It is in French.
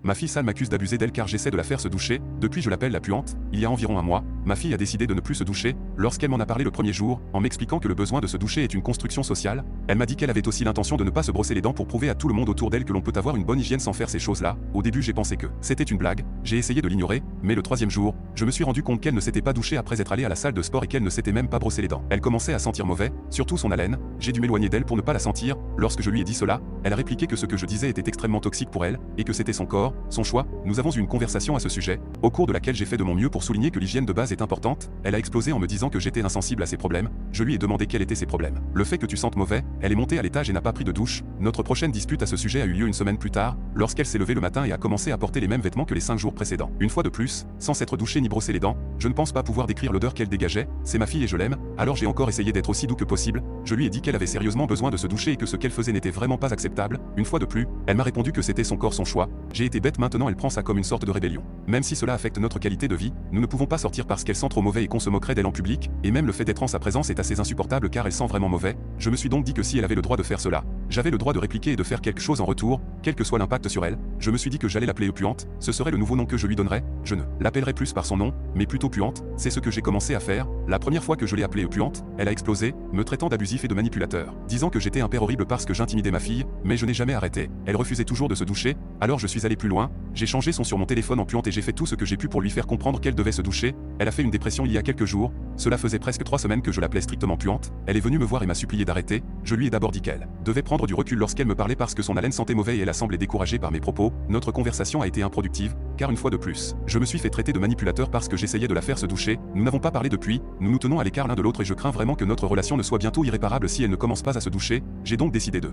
Ma fille Sal m'accuse d'abuser d'elle car j'essaie de la faire se doucher, depuis je l'appelle la puante. Il y a environ un mois, ma fille a décidé de ne plus se doucher, lorsqu'elle m'en a parlé le premier jour, en m'expliquant que le besoin de se doucher est une construction sociale. Elle m'a dit qu'elle avait aussi l'intention de ne pas se brosser les dents pour prouver à tout le monde autour d'elle que l'on peut avoir une bonne hygiène sans faire ces choses-là. Au début j'ai pensé que c'était une blague, j'ai essayé de l'ignorer, mais le troisième jour, je me suis rendu compte qu'elle ne s'était pas douchée après être allée à la salle de sport et qu'elle ne s'était même pas brossé les dents. Elle commençait à sentir mauvais, surtout son haleine, j'ai dû m'éloigner d'elle pour ne pas la sentir. Lorsque je lui ai dit cela, elle a répliqué que ce que je disais était extrêmement toxique pour elle, et que c'était son corps, son choix. Nous avons eu une conversation à ce sujet, au cours de laquelle j'ai fait de mon mieux pour souligner que l'hygiène de base est importante. Elle a explosé en me disant que j'étais insensible à ses problèmes. Je lui ai demandé quels étaient ses problèmes. Le fait que tu sentes mauvais, elle est montée à l'étage et n'a pas pris de douche. Notre prochaine dispute à ce sujet a eu lieu une semaine plus tard, lorsqu'elle s'est levée le matin et a commencé à porter les mêmes vêtements que les 5 jours précédents. Une fois de plus, sans s'être douchée ni brossé les dents, je ne pense pas pouvoir décrire l'odeur qu'elle dégageait. C'est ma fille et je l'aime, alors j'ai encore essayé d'être aussi doux que possible. Je lui ai dit qu'elle avait sérieusement besoin de se doucher et que ce qu'elle faisait n'était vraiment pas acceptable. Une fois de plus, elle m'a répondu que c'était son corps, son choix. J'ai été bête, maintenant elle prend ça comme une sorte de rébellion. Même si cela affecte notre qualité de vie, nous ne pouvons pas sortir parce qu'elle sent trop mauvais et qu'on se moquerait d'elle en public, et même le fait d'être en sa présence est assez insupportable car elle sent vraiment mauvais. Je me suis donc dit que si elle avait le droit de faire cela, j'avais le droit de répliquer et de faire quelque chose en retour, quel que soit l'impact sur elle. Je me suis dit que j'allais l'appeler puante, ce serait le nouveau nom que je lui donnerais. Je ne l'appellerai plus par son nom, mais plutôt puante. C'est ce que j'ai commencé à faire. La première fois que je l'ai appelée puante, elle a explosé, me traitant d'abusif et de manipulateur, disant que j'étais un père horrible parce que j'intimidais ma fille, mais je n'ai jamais arrêté. Elle refusait toujours de se doucher, alors je suis allé plus loin, j'ai changé son sur mon téléphone en puante et j'ai fait tout ce que j'ai pu pour lui faire comprendre qu'elle devait se doucher. Elle a fait une dépression il y a quelques jours, cela faisait presque 3 semaines que je l'appelais strictement puante. Elle est venue me voir et m'a supplié d'arrêter. Je lui ai d'abord dit qu'elle devait prendre du recul lorsqu'elle me parlait parce que son haleine sentait mauvais et elle a semblé découragée par mes propos. Notre conversation a été improductive, car une fois de plus, je me suis fait traiter de manipulateur parce que j'essayais de la faire se doucher. Nous n'avons pas parlé depuis, nous nous tenons à l'écart l'un de l'autre et je crains vraiment que notre relation ne soit bientôt irréparable si elle ne commence pas à se doucher. J'ai donc décidé de